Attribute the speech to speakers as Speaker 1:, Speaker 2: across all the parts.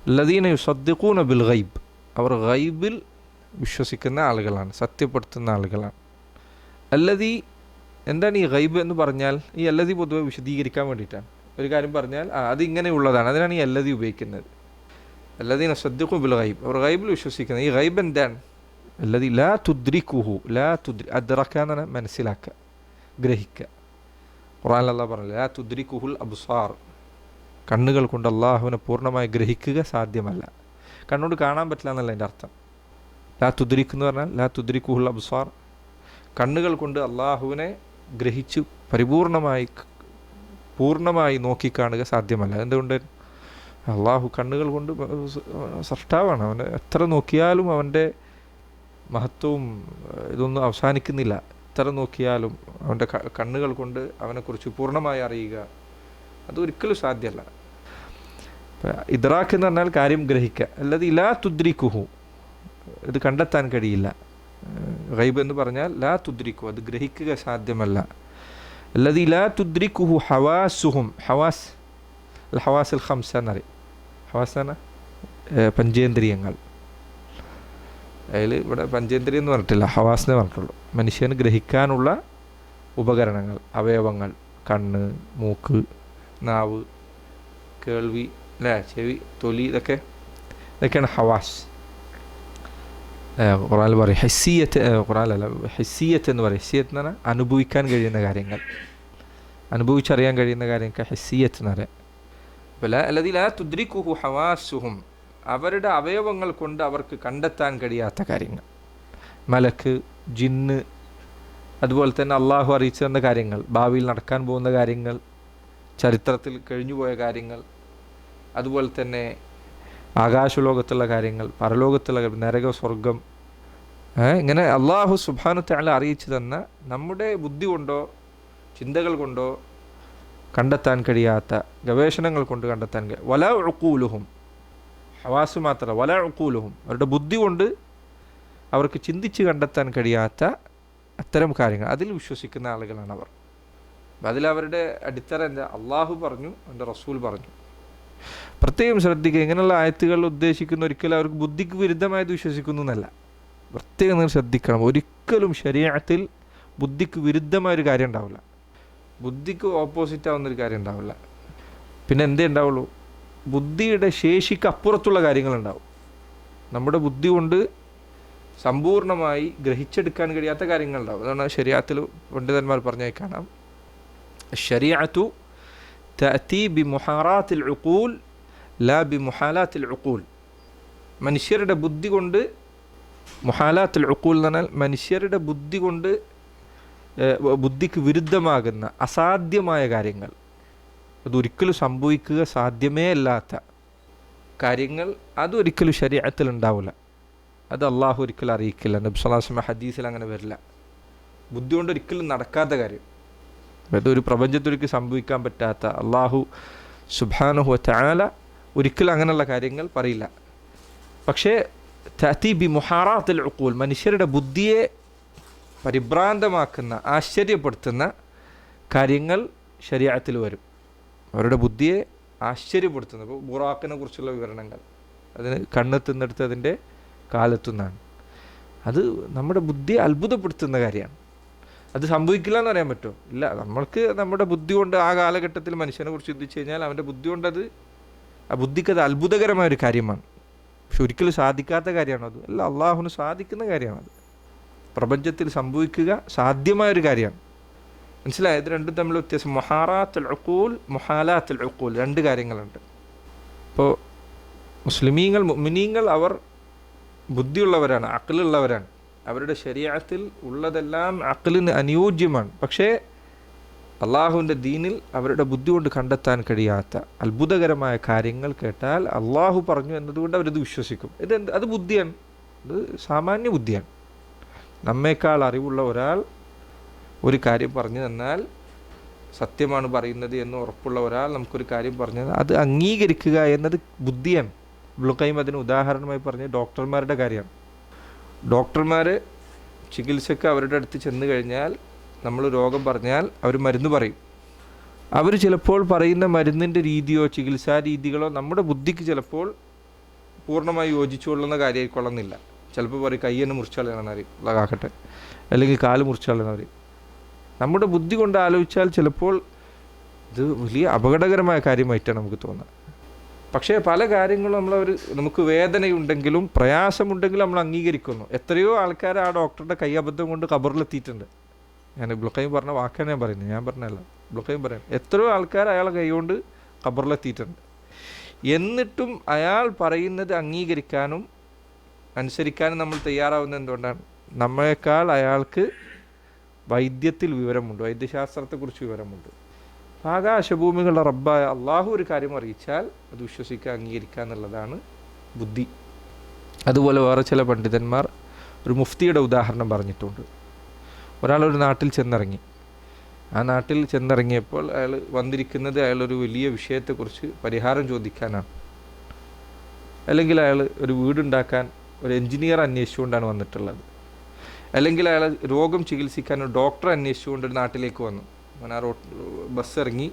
Speaker 1: അല്ലദീന യുസദ്ദിഖൂന ബിൽ ഗൈബ്, അവർ ഗൈബിൽ വിശ്വസിക്കുന്ന ആളുകളാണ്, സത്യപ്പെടുത്തുന്ന ആളുകളാണ്. അല്ലദീ, എന്താണ് ഈ ഗൈബ് എന്ന് പറഞ്ഞാൽ? ഈ അല്ലദീ പൊതുവെ വിശദീകരിക്കാൻ വേണ്ടിയിട്ടാണ്. ഒരു കാര്യം പറഞ്ഞാൽ അതിങ്ങനെയുള്ളതാണ്, അതിനാണ് ഈ അല്ലദീ ഉപയോഗിക്കുന്നത്. അല്ലദീന യുസദ്ദിഖൂ ബിൽ ഗൈബ്, അവർ ഗൈബിൽ വിശ്വസിക്കുന്നത്. ഈ ഗൈബ് എന്താണ്? അല്ലദീ ലാ തുദ്രിക്കുഹു, അദ്റക എന്നാണ് മനസ്സിലാക്കുക, ഗ്രഹിക്കുക. ഖുർആനിൽ അല്ലാഹു പറഞ്ഞു ലാ തുദ്രിക്കുഹുൽ അബ്സാർ, കണ്ണുകൾ കൊണ്ട് അള്ളാഹുവിനെ പൂർണ്ണമായി ഗ്രഹിക്കുക സാധ്യമല്ല. കണ്ണുകൊണ്ട് കാണാൻ പറ്റില്ല എന്നല്ല എൻ്റെ അർത്ഥം. ലാ തുദ്രിക്ക് എന്ന് പറഞ്ഞാൽ ലാ തുദ്രിക്കുഹുൽ അബ്സാർ, കണ്ണുകൾ കൊണ്ട് അള്ളാഹുവിനെ ഗ്രഹിച്ച് പൂർണ്ണമായി നോക്കിക്കാണുക സാധ്യമല്ല. എന്തുകൊണ്ട്? അള്ളാഹു കണ്ണുകൾ കൊണ്ട് സൃഷ്ടാവാണ്, അവനെ എത്ര നോക്കിയാലും അവൻ്റെ മഹത്വവും ഇതൊന്നും അവസാനിക്കുന്നില്ല. എത്ര നോക്കിയാലും അവൻ്റെ കണ്ണുകൾ കൊണ്ട് അവനെക്കുറിച്ച് പൂർണ്ണമായി അറിയുക അതൊരിക്കലും സാധ്യമല്ല. ഇദ്റാഖ് എന്ന് പറഞ്ഞാൽ കാര്യം ഗ്രഹിക്കുക. അല്ലാതെ ലാ തുദ്രിക്കുഹു, ഇത് കണ്ടെത്താൻ കഴിയില്ല. ഗൈബ് എന്ന് പറഞ്ഞാൽ ലാ തുദ്രിക്കു, അത് ഗ്രഹിക്കുക സാധ്യമല്ല. അല്ലാതെ ലാ തുദ്രിക്കുഹു ഹവാസുഹും, ഹവാസുൽ ഖംസ എന്നറിയും. ഹവാസാണ് പഞ്ചേന്ദ്രിയങ്ങൾ. അതിൽ ഇവിടെ പഞ്ചേന്ദ്രിയം എന്ന് പറഞ്ഞിട്ടില്ല, ഹവാസിനെ പറഞ്ഞിട്ടുള്ളൂ. മനുഷ്യന് ഗ്രഹിക്കാനുള്ള ഉപകരണങ്ങൾ, അവയവങ്ങൾ, കണ്ണ്, മൂക്ക്, നാവ്, കേൾവി, അല്ലേ, ചെവി, തൊലി, ഇതൊക്കെയാണ് ഹവാസ്. ഖുർആനിൽ പറയും ഹിസ്സിയത്ത്, ഖുർആനിലല്ല ഹിസ്സിയത്ത് എന്ന് പറയും. ഹിസ്സിയത്ത് എന്ന് പറഞ്ഞാൽ അനുഭവിക്കാൻ കഴിയുന്ന കാര്യങ്ങൾ, അനുഭവിച്ചറിയാൻ കഴിയുന്ന കാര്യങ്ങൾക്ക് ഹിസ്സിയത്ത് എന്ന് പറയാം. അല്ലദീ ലാ തുദ്രിക്കുഹു ഹവാസുഹും, അവരുടെ അവയവങ്ങൾ കൊണ്ട് അവർക്ക് കണ്ടെത്താൻ കഴിയാത്ത കാര്യങ്ങൾ. മലക്ക്, ജിന്ന്, അതുപോലെ തന്നെ അള്ളാഹു അറിയിച്ചു തന്ന കാര്യങ്ങൾ, ഭാവിയിൽ നടക്കാൻ പോകുന്ന കാര്യങ്ങൾ, ചരിത്രത്തിൽ കഴിഞ്ഞുപോയ കാര്യങ്ങൾ, അതുപോലെ തന്നെ ആകാശലോകത്തുള്ള കാര്യങ്ങൾ, പരലോകത്തുള്ള നരക, സ്വർഗം, ഇങ്ങനെ അള്ളാഹു സുബ്ഹാനഹു തആല അറിയിച്ചു തന്ന നമ്മുടെ ബുദ്ധി കൊണ്ടോ ചിന്തകൾ കൊണ്ടോ കണ്ടെത്താൻ കഴിയാത്ത, ഗവേഷണങ്ങൾ കൊണ്ട് കണ്ടെത്താൻ വലാ ഉഖൂലുഹും, ഹവാസ് മാത്രമല്ല വലാ ഉഖൂലുഹും, അവരുടെ ബുദ്ധി കൊണ്ട് അവർക്ക് ചിന്തിച്ച് കണ്ടെത്താൻ കഴിയാത്ത അത്തരം കാര്യങ്ങൾ, അതിൽ വിശ്വസിക്കുന്ന ആളുകളാണ് അവർ. അതിലവരുടെ അടിത്തറ എന്താ? അള്ളാഹു പറഞ്ഞു, അവൻ്റെ റസൂൽ പറഞ്ഞു. പ്രത്യേകം ശ്രദ്ധിക്കുക, ഇങ്ങനെയുള്ള ആയത്തുകൾ ഉദ്ദേശിക്കുന്ന ഒരിക്കലും അവർക്ക് ബുദ്ധിക്ക് വിരുദ്ധമായത് വിശ്വസിക്കുന്നു എന്നല്ല. പ്രത്യേകം നിങ്ങൾ ശ്രദ്ധിക്കണം, ഒരിക്കലും ശരീഅത്തിൽ ബുദ്ധിക്ക് വിരുദ്ധമായൊരു കാര്യം ഉണ്ടാവില്ല, ബുദ്ധിക്ക് ഓപ്പോസിറ്റ് ആവുന്നൊരു കാര്യം ഉണ്ടാവില്ല. പിന്നെ എന്തേ ഉണ്ടാവുള്ളൂ? ബുദ്ധിയുടെ ശേഷിക്ക് അപ്പുറത്തുള്ള കാര്യങ്ങളുണ്ടാവും. നമ്മുടെ ബുദ്ധി കൊണ്ട് സമ്പൂർണ്ണമായി ഗ്രഹിച്ചെടുക്കാൻ കഴിയാത്ത കാര്യങ്ങളുണ്ടാവും. അതാണ് ശരീഅത്തിൽ പണ്ഡിതന്മാർ പറഞ്ഞാൽ കാണാം, ശരീഅത്തു തഅതി ബിമുഹാറാത്തിൽ ഉഖൂൽ ലാ ബിമുഹാലാത്തിൽ ഉഖൂൽ. മനുഷ്യരുടെ ബുദ്ധി കൊണ്ട്, മുഹാലാത്തിൽ ഉഖൂൽ എന്ന് പറഞ്ഞാൽ മനുഷ്യരുടെ ബുദ്ധി കൊണ്ട് ബുദ്ധിക്ക് വിരുദ്ധമാകുന്ന അസാധ്യമായ കാര്യങ്ങൾ, അതൊരിക്കലും സംഭവിക്കുക സാധ്യമേ അല്ലാത്ത കാര്യങ്ങൾ, അതൊരിക്കലും ശരീഅത്തിൽ ഉണ്ടാവില്ല. അത് അള്ളാഹു ഒരിക്കലും അറിയിക്കില്ല. നബി സ്വല്ലല്ലാഹു അലൈഹി വസല്ലം ഹദീസിൽ അങ്ങനെ വരില്ല. ബുദ്ധി കൊണ്ട് ഒരിക്കലും നടക്കാത്ത കാര്യം, അതൊരു പ്രപഞ്ചത്തിലേക്ക് സംഭവിക്കാൻ പറ്റാത്ത, അള്ളാഹു സുബ്ഹാനഹു വതആല ഒരിക്കലും അങ്ങനെയുള്ള കാര്യങ്ങൾ പറയില്ല. പക്ഷേ തഅതി ബിമുഹാറാത്തിൽ ഉഖൂൽ, മനുഷ്യരുടെ ബുദ്ധിയെ പരിഭ്രാന്തമാക്കുന്ന, ആശ്ചര്യപ്പെടുത്തുന്ന കാര്യങ്ങൾ ശരീഅത്തിൽ വരും. അവരുടെ ബുദ്ധിയെ ആശ്ചര്യപ്പെടുത്തുന്ന, ഇപ്പോൾ ബുറാഖിനെ കുറിച്ചുള്ള വിവരണങ്ങൾ, അതിന് കണ്ണ് തിന്നെടുത്ത് അതിൻ്റെ കാലെത്തുന്നതാണ്. അത് നമ്മുടെ ബുദ്ധിയെ അത്ഭുതപ്പെടുത്തുന്ന കാര്യമാണ്. അത് സംഭവിക്കില്ല എന്ന് പറയാൻ പറ്റുമോ? ഇല്ല. നമ്മൾക്ക് നമ്മുടെ ബുദ്ധി കൊണ്ട് ആ കാലഘട്ടത്തിൽ മനുഷ്യനെ കുറിച്ച് ചിന്തിച്ചു കഴിഞ്ഞാൽ അവൻ്റെ ബുദ്ധി കൊണ്ടത്, ആ ബുദ്ധിക്കത് അത്ഭുതകരമായൊരു കാര്യമാണ്. പക്ഷെ ഒരിക്കലും സാധിക്കാത്ത കാര്യമാണോ? അത് അല്ല, അള്ളാഹുവിന് സാധിക്കുന്ന കാര്യമാണത്. പ്രപഞ്ചത്തിൽ സംഭവിക്കുക സാധ്യമായൊരു കാര്യമാണ്. മനസ്സിലായത്? രണ്ടും തമ്മിൽ വ്യത്യാസം. മുഹാറാത്തുൽ ഉഖൂൽ, മുഹാലാത്തുൽ ഉഖൂൽ, രണ്ട് കാര്യങ്ങളുണ്ട്. ഇപ്പോൾ മുസ്ലിമീങ്ങൾ, മുഅ്മിനീങ്ങൾ അവർ ബുദ്ധിയുള്ളവരാണ്, അഖ്ലുള്ളവരാണ്. അവരുടെ ശരീഅത്തിൽ ഉള്ളതെല്ലാം അഖ്ലിന് അനുയോജ്യമാണ്. പക്ഷേ അള്ളാഹുവിൻ്റെ ദീനിൽ അവരുടെ ബുദ്ധി കൊണ്ട് കണ്ടെത്താൻ കഴിയാത്ത അത്ഭുതകരമായ കാര്യങ്ങൾ കേട്ടാൽ അള്ളാഹു പറഞ്ഞു എന്നതുകൊണ്ട് അവരത് വിശ്വസിക്കും. അത് ബുദ്ധിയാണ്, അത് സാമാന്യ ബുദ്ധിയാണ്. നമ്മേക്കാൾ അറിവുള്ള ഒരാൾ ഒരു കാര്യം പറഞ്ഞു തന്നാൽ, സത്യമാണ് പറയുന്നത് എന്ന് ഉറപ്പുള്ള ഒരാൾ നമുക്കൊരു കാര്യം പറഞ്ഞു തന്നാൽ അത് അംഗീകരിക്കുക എന്നത് ബുദ്ധിയാണ്. ഇബ്നുൽ ഖയ്യിം അതിന് ഉദാഹരണമായി പറഞ്ഞ് ഡോക്ടർമാരുടെ കാര്യമാണ്. ഡോക്ടർമാർ ചികിത്സക്ക് അവരുടെ അടുത്ത് ചെന്ന് കഴിഞ്ഞാൽ, നമ്മൾ രോഗം പറഞ്ഞാൽ അവർ മരുന്ന് പറയും. അവർ ചിലപ്പോൾ പറയുന്ന മരുന്നിൻ്റെ രീതിയോ ചികിത്സാ രീതികളോ നമ്മുടെ ബുദ്ധിക്ക് ചിലപ്പോൾ പൂർണ്ണമായി യോജിച്ചുകൊള്ളുന്ന കാര്യമായിക്കൊള്ളുന്നില്ല. ചിലപ്പോൾ പറയും കൈ തന്നെ മുറിച്ചാളെന്നറിയും, കാക്കട്ടെ, അല്ലെങ്കിൽ കാല് മുറിച്ചാളെന്നറിയും. നമ്മുടെ ബുദ്ധി കൊണ്ട് ആലോചിച്ചാൽ ചിലപ്പോൾ ഇത് വലിയ അപകടകരമായ കാര്യമായിട്ടാണ് നമുക്ക് തോന്നുക. പക്ഷേ പല കാര്യങ്ങളും നമുക്ക് വേദനയുണ്ടെങ്കിലും പ്രയാസമുണ്ടെങ്കിലും നമ്മൾ അംഗീകരിക്കുന്നു. എത്രയോ ആൾക്കാർ ആ ഡോക്ടറുടെ കൈ അബദ്ധം കൊണ്ട് ഖബറിലെത്തിയിട്ടുണ്ട്. ഞാൻ ഇബ്നുൽ ഖയ്യിം പറഞ്ഞ വാക്കാണ് ഞാൻ പറയുന്നത്, ഞാൻ പറഞ്ഞല്ല, ഇബ്നുൽ ഖയ്യിം പറയാം. എത്രയോ ആൾക്കാർ അയാളെ കൈ കൊണ്ട് ഖബറിലെത്തിയിട്ടുണ്ട്. എന്നിട്ടും അയാൾ പറയുന്നത് അംഗീകരിക്കാനും അനുസരിക്കാനും നമ്മൾ തയ്യാറാവുന്നത് എന്തുകൊണ്ടാണ്? നമ്മളെക്കാൾ അയാൾക്ക് വൈദ്യത്തിൽ വിവരമുണ്ട്, വൈദ്യശാസ്ത്രത്തെക്കുറിച്ച് വിവരമുണ്ട്. ആകാശഭൂമികളുടെ റബ്ബായ അള്ളാഹു ഒരു കാര്യം അറിയിച്ചാൽ അത് വിശ്വസിക്കുക, അംഗീകരിക്കുക എന്നുള്ളതാണ് ബുദ്ധി. അതുപോലെ വേറെ ചില പണ്ഡിതന്മാർ ഒരു മുഫ്തിയുടെ ഉദാഹരണം പറഞ്ഞിട്ടുണ്ട്. ഒരാളൊരു നാട്ടിൽ ചെന്നിറങ്ങി. ആ നാട്ടിൽ ചെന്നിറങ്ങിയപ്പോൾ അയാൾ വന്നിരിക്കുന്നത് അയാളൊരു വലിയ വിഷയത്തെക്കുറിച്ച് പരിഹാരം ചോദിക്കാനാണ്. അല്ലെങ്കിൽ അയാൾ ഒരു വീടുണ്ടാക്കാൻ ഒരു എൻജിനീയർ അന്വേഷിച്ചുകൊണ്ടാണ് വന്നിട്ടുള്ളത്. അല്ലെങ്കിൽ അയാൾ രോഗം ചികിത്സിക്കാൻ ഒരു ഡോക്ടറെ അന്വേഷിച്ചുകൊണ്ട് ഒരു നാട്ടിലേക്ക് വന്നു. അങ്ങനെ ആ ബസ് ഇറങ്ങി.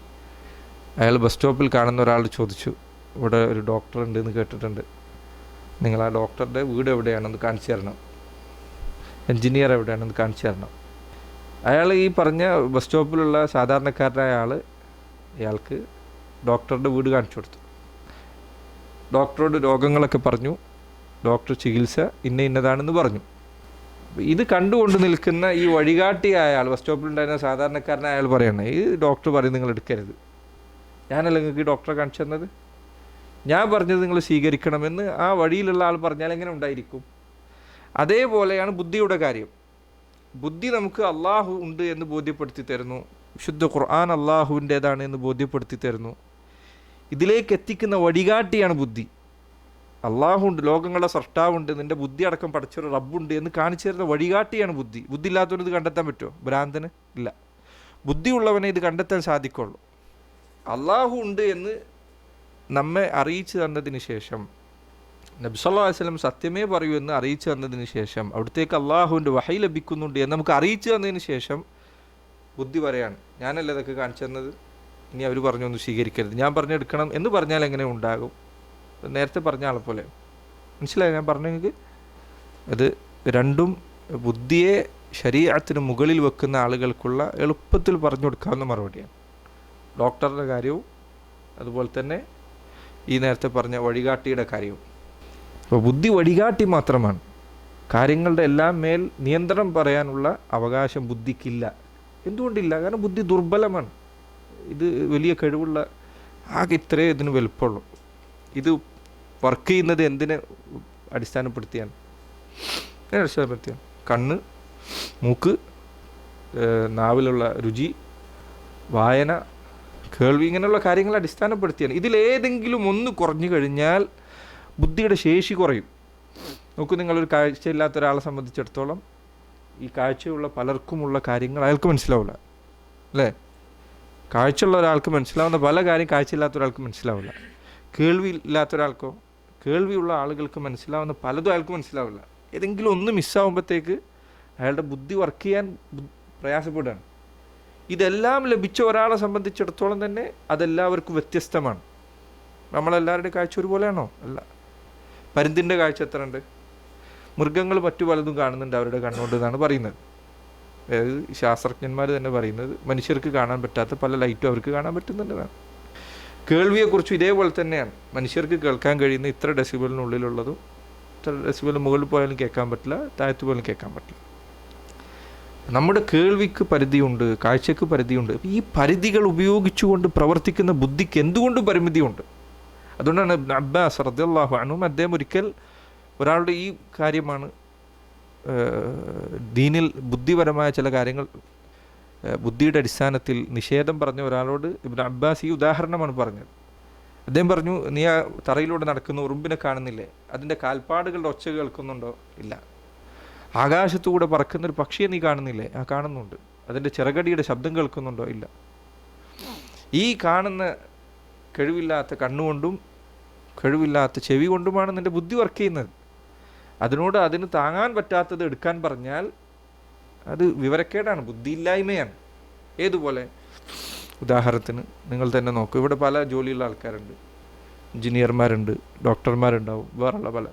Speaker 1: അയാൾ ബസ് സ്റ്റോപ്പിൽ കാണുന്ന ഒരാൾ ചോദിച്ചു, ഇവിടെ ഒരു ഡോക്ടർ ഉണ്ട് എന്ന് കേട്ടിട്ടുണ്ട്, നിങ്ങൾ ആ ഡോക്ടറുടെ വീട് എവിടെയാണെന്ന് കാണിച്ചു തരണം, എൻജിനീയർ എവിടെയാണെന്ന് കാണിച്ചു തരണം. അയാൾ ഈ പറഞ്ഞ ബസ് സ്റ്റോപ്പിലുള്ള സാധാരണക്കാരനായ അയാൾക്ക് ഡോക്ടറുടെ വീട് കാണിച്ചു കൊടുത്തു. ഡോക്ടറോട് രോഗങ്ങളൊക്കെ പറഞ്ഞു. ഡോക്ടർ ചികിത്സ ഇന്നതാണെന്ന് പറഞ്ഞു. ഇത് കണ്ടുകൊണ്ട് നിൽക്കുന്ന ഈ വഴികാട്ടിയായ ആൾ, ബസ് സ്റ്റോപ്പിലുണ്ടായിരുന്ന സാധാരണക്കാരനായ അയാൾ പറയണേ, ഈ ഡോക്ടർ പറയും നിങ്ങൾ എടുക്കരുത്, ഞാനല്ല നിങ്ങൾക്ക് ഈ ഡോക്ടറെ കാണിച്ചു തന്നത്, ഞാൻ പറഞ്ഞത് നിങ്ങൾ സ്വീകരിക്കണമെന്ന് ആ വഴിയിലുള്ള ആൾ പറഞ്ഞാൽ എങ്ങനെ ഉണ്ടായിരിക്കും? അതേപോലെയാണ് ബുദ്ധിയുടെ കാര്യം. ബുദ്ധി നമുക്ക് അള്ളാഹു ഉണ്ട് എന്ന് ബോധ്യപ്പെടുത്തി തരുന്നു. വിശുദ്ധ ഖുർആൻ അള്ളാഹുവിൻ്റേതാണ് എന്ന് ബോധ്യപ്പെടുത്തി തരുന്നു. ഇതിലേക്ക് എത്തിക്കുന്ന വഴികാട്ടിയാണ് ബുദ്ധി. അള്ളാഹുണ്ട്, ലോകങ്ങളുടെ സൃഷ്ടാവുണ്ട്, നിൻ്റെ ബുദ്ധി അടക്കം പഠിച്ചൊരു റബ്ബുണ്ട് എന്ന് കാണിച്ചു തരുന്ന വഴികാട്ടിയാണ് ബുദ്ധി. ബുദ്ധി ഇല്ലാത്തവന് ഇത് കണ്ടെത്താൻ പറ്റുമോ? ഭ്രാന്തന് ഇല്ല. ബുദ്ധിയുള്ളവനെ ഇത് കണ്ടെത്താൻ സാധിക്കുള്ളൂ. അള്ളാഹു ഉണ്ട് എന്ന് നമ്മെ അറിയിച്ചു തന്നതിന് ശേഷം, നബി സല്ലല്ലാഹു അലൈഹി വസല്ലം സത്യമേ പറയൂ എന്ന് അറിയിച്ചു തന്നതിന് ശേഷം, അവിടത്തേക്ക് അള്ളാഹുവിൻ്റെ വഹി ലഭിക്കുന്നുണ്ട് എന്ന് നമുക്ക് അറിയിച്ചു തന്നതിന് ശേഷം ബുദ്ധി പറയാണ്, ഞാനല്ല ഇതൊക്കെ കാണിച്ചു തന്നത്, ഇനി അവർ പറഞ്ഞൊന്നും സ്വീകരിക്കരുത്, ഞാൻ പറഞ്ഞെടുക്കണം എന്ന് പറഞ്ഞാൽ എങ്ങനെ ഉണ്ടാകും? നേരത്തെ പറഞ്ഞ ആളെ പോലെ. മനസ്സിലായി ഞാൻ പറഞ്ഞെങ്കിൽ? അത് രണ്ടും ബുദ്ധിയെ ശരീഅത്തിന് മുകളിൽ വെക്കുന്ന ആളുകൾക്കുള്ള എളുപ്പത്തിൽ പറഞ്ഞു കൊടുക്കാവുന്ന മറുപടിയാണ്. ഡോക്ടറുടെ കാര്യവും അതുപോലെ തന്നെ ഈ നേരത്തെ പറഞ്ഞ വഴികാട്ടിയുടെ കാര്യവും. അപ്പോൾ ബുദ്ധി വഴികാട്ടി മാത്രമാണ്. കാര്യങ്ങളുടെ എല്ലാം മേൽ നിയന്ത്രണം പറയാനുള്ള അവകാശം ബുദ്ധിക്കില്ല. എന്തുകൊണ്ടില്ല? കാരണം ബുദ്ധി ദുർബലമാണ്. ഇത് വലിയ കഴിവുള്ള ആകെ ഇത്രേ ഇതിന് വലുപ്പമുള്ളൂ. ഇത് വർക്ക് ചെയ്യുന്നത് എന്തിനെ അടിസ്ഥാനപ്പെടുത്തിയാണ്? അടിസ്ഥാനപ്പെടുത്തിയാണ് കണ്ണ്, മൂക്ക്, നാവിലുള്ള രുചി, വായന, കേൾവി, ഇങ്ങനെയുള്ള കാര്യങ്ങൾ അടിസ്ഥാനപ്പെടുത്തിയാണ്. ഇതിലേതെങ്കിലും ഒന്ന് കുറഞ്ഞു കഴിഞ്ഞാൽ ബുദ്ധിയുടെ ശേഷി കുറയും. നോക്കൂ, നിങ്ങളൊരു കാഴ്ചയില്ലാത്ത ഒരാളെ സംബന്ധിച്ചിടത്തോളം ഈ കാഴ്ചയുള്ള പലർക്കുമുള്ള കാര്യങ്ങൾ അയാൾക്ക് മനസ്സിലാവില്ല, അല്ലേ? കാഴ്ചയുള്ള ഒരാൾക്ക് മനസ്സിലാവുന്ന പല കാര്യം കാഴ്ചയില്ലാത്ത ഒരാൾക്ക് മനസ്സിലാവില്ല. കേൾവി ഇല്ലാത്ത ഒരാൾക്കോ, കേൾവിയുള്ള ആളുകൾക്ക് മനസ്സിലാവുന്ന പലതും അയാൾക്ക് മനസ്സിലാവില്ല. ഏതെങ്കിലും ഒന്ന് മിസ്സാവുമ്പോഴത്തേക്ക് അയാളുടെ ബുദ്ധി വർക്ക് ചെയ്യാൻ പ്രയാസപ്പെടുകയാണ്. ഇതെല്ലാം ലഭിച്ച ഒരാളെ സംബന്ധിച്ചിടത്തോളം തന്നെ അതെല്ലാവർക്കും വ്യത്യസ്തമാണ്. നമ്മളെല്ലാവരുടെയും കാഴ്ച ഒരുപോലെയാണോ? അല്ല. പരുന്തിൻ്റെ കാഴ്ച എത്ര ഉണ്ട്? മൃഗങ്ങൾ മറ്റു പലതും കാണുന്നുണ്ട് അവരുടെ കണ്ണുകൊണ്ട് എന്നാണ് പറയുന്നത്. അതായത് ശാസ്ത്രജ്ഞന്മാർ തന്നെ പറയുന്നത് മനുഷ്യർക്ക് കാണാൻ പറ്റാത്ത പല ലൈറ്റും അവർക്ക് കാണാൻ പറ്റുന്നുണ്ടെന്നാണ്. കേൾവിയെക്കുറിച്ചും ഇതേപോലെ തന്നെയാണ്. മനുഷ്യർക്ക് കേൾക്കാൻ കഴിയുന്ന ഇത്ര ഡെസിബലിനുള്ളിലുള്ളതും ഇത്ര ഡെസിബലിന് മുകളിൽ പോയാലും കേൾക്കാൻ പറ്റില്ല, താഴത്ത് പോലും കേൾക്കാൻ പറ്റില്ല. നമ്മുടെ കേൾവിക്ക് പരിധിയുണ്ട്, കാഴ്ചക്ക് പരിധിയുണ്ട്. ഈ പരിധികൾ ഉപയോഗിച്ചുകൊണ്ട് പ്രവർത്തിക്കുന്ന ബുദ്ധിക്ക് എന്തുകൊണ്ടും പരിമിതിയുണ്ട്. അതുകൊണ്ടാണ് ഇബ്നു അബ്ബാസ് റളിയല്ലാഹു അൻഹു അദ്ദേഹം ഒരിക്കൽ ഒരാളുടെ ഈ കാര്യമാണ് ദീനിൽ ബുദ്ധിപരമായ ചില കാര്യങ്ങൾ ബുദ്ധിയുടെ അടിസ്ഥാനത്തിൽ നിഷേധം പറഞ്ഞ ഒരാളോട് ഇബ്നു അബ്ബാസ് ഈ ഉദാഹരണമാണ് പറഞ്ഞത്. അദ്ദേഹം പറഞ്ഞു, നീ ആ തറയിലൂടെ നടക്കുന്ന ഉറുമ്പിനെ കാണുന്നില്ലേ? അതിൻ്റെ കാൽപ്പാടുകളുടെ ഒച്ച കേൾക്കുന്നുണ്ടോ? ഇല്ല. ആകാശത്തുകൂടെ പറക്കുന്നൊരു പക്ഷിയെ നീ കാണുന്നില്ലേ? ആ കാണുന്നുണ്ട്. അതിൻ്റെ ചിറകടിയുടെ ശബ്ദം കേൾക്കുന്നുണ്ടോ? ഇല്ല. ഈ കാണുന്ന കഴിവില്ലാത്ത കണ്ണുകൊണ്ടും കഴിവില്ലാത്ത ചെവി കൊണ്ടുമാണ് നിൻ്റെ ബുദ്ധി വർക്ക് ചെയ്യുന്നത്. അതിന് താങ്ങാൻ പറ്റാത്തത് എടുക്കാൻ പറഞ്ഞാൽ അത് വിവരക്കേടാണ്, ബുദ്ധിയില്ലായ്മയാണ്. ഏതുപോലെ? ഉദാഹരണത്തിന് നിങ്ങൾ തന്നെ നോക്കൂ, ഇവിടെ പല ജോലിയുള്ള ആൾക്കാരുണ്ട്. എഞ്ചിനീയർമാരുണ്ട്, ഡോക്ടർമാരുണ്ടാവും, വേറെയുള്ള പല.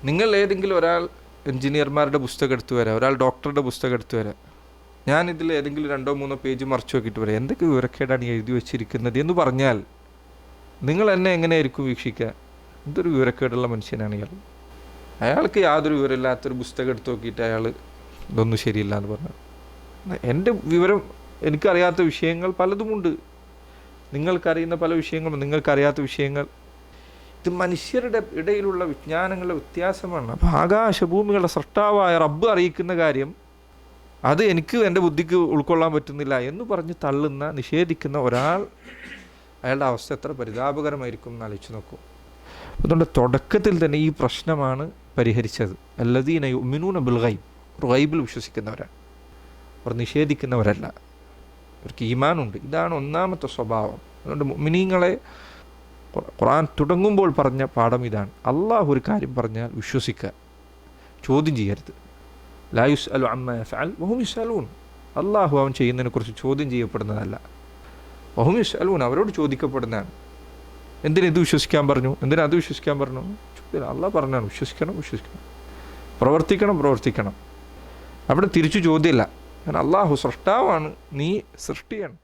Speaker 1: നിങ്ങൾ ഏതെങ്കിലും ഒരാൾ എഞ്ചിനീയർമാരുടെ പുസ്തകം എടുത്തു വരാം, ഒരാൾ ഡോക്ടറുടെ പുസ്തകം എടുത്തു വരാം. ഞാനിതിൽ ഏതെങ്കിലും 2-3 പേജ് മറിച്ച് നോക്കിയിട്ട് വരാം, എന്തൊക്കെ വിവരക്കേടാണ് ഈ എഴുതി വെച്ചിരിക്കുന്നത് എന്ന് പറഞ്ഞാൽ നിങ്ങൾ എന്നെ എങ്ങനെയായിരിക്കും വീക്ഷിക്കുക? എന്തൊരു വിവരക്കേടുള്ള മനുഷ്യനാണ് ഇയാൾ. അയാൾക്ക് യാതൊരു വിവരമില്ലാത്തൊരു പുസ്തകം എടുത്ത് നോക്കിയിട്ട് അയാൾ ഇതൊന്നും ശരിയില്ല എന്ന് പറഞ്ഞു. എൻ്റെ വിവരം, എനിക്കറിയാത്ത വിഷയങ്ങൾ പലതുമുണ്ട്, നിങ്ങൾക്കറിയുന്ന പല വിഷയങ്ങളും നിങ്ങൾക്കറിയാത്ത വിഷയങ്ങൾ. ഇത് മനുഷ്യരുടെ ഇടയിലുള്ള വിജ്ഞാനങ്ങളുടെ വ്യത്യാസമാണ്. അപ്പോൾ ആകാശഭൂമികളുടെ സൃഷ്ടാവായ റബ്ബ് അറിയിക്കുന്ന കാര്യം അത് എനിക്ക് എൻ്റെ ബുദ്ധിക്ക് ഉൾക്കൊള്ളാൻ പറ്റുന്നില്ല എന്ന് പറഞ്ഞ് തള്ളുന്ന, നിഷേധിക്കുന്ന ഒരാൾ, അയാളുടെ അവസ്ഥ എത്ര പരിതാപകരമായിരിക്കും എന്ന് ആലോചിച്ച് നോക്കൂ. അതുകൊണ്ട് തുടക്കത്തിൽ തന്നെ ഈ പ്രശ്നമാണ് പരിഹരിച്ചത്. അല്ലദീന യുഅ്മിനൂന ബിൽ ഗൈബ്, ഗൈബിൽ വിശ്വസിക്കുന്നവരാണ്, അവർ നിഷേധിക്കുന്നവരല്ല, അവർക്ക് ഈമാനുണ്ട്. ഇതാണ് ഒന്നാമത്തെ സ്വഭാവം. അതുകൊണ്ട് മുഅ്മിനീങ്ങളെ ഖുർആൻ തുടങ്ങുമ്പോൾ പറഞ്ഞ പാഠം ഇതാണ്. അള്ളാഹു ഒരു കാര്യം പറഞ്ഞാൽ വിശ്വസിക്കുക, ചോദ്യം ചെയ്യരുത്. ലാ യുസ്അലു അമ്മാ യഫ്അൽ വഹും യുസ്അലൂൻ. അള്ളാഹു അവൻ ചെയ്യുന്നതിനെക്കുറിച്ച് ചോദ്യം ചെയ്യപ്പെടുന്നതല്ല. വഹും യുസ്അലൂൻ, അവരോട് ചോദിക്കപ്പെടുന്നതാണ്. എന്തിനാ ഇത് വിശ്വസിക്കാൻ പറഞ്ഞു, എന്തിനാ അത് വിശ്വസിക്കാൻ പറഞ്ഞു? അള്ളാഹ് പറഞ്ഞാണ് വിശ്വസിക്കണം, പ്രവർത്തിക്കണം. അവിടെ തിരിച്ചു ചോദ്യമില്ല. കാരണം അള്ളാഹു സൃഷ്ടാവാണ്, നീ സൃഷ്ടിയാണ്.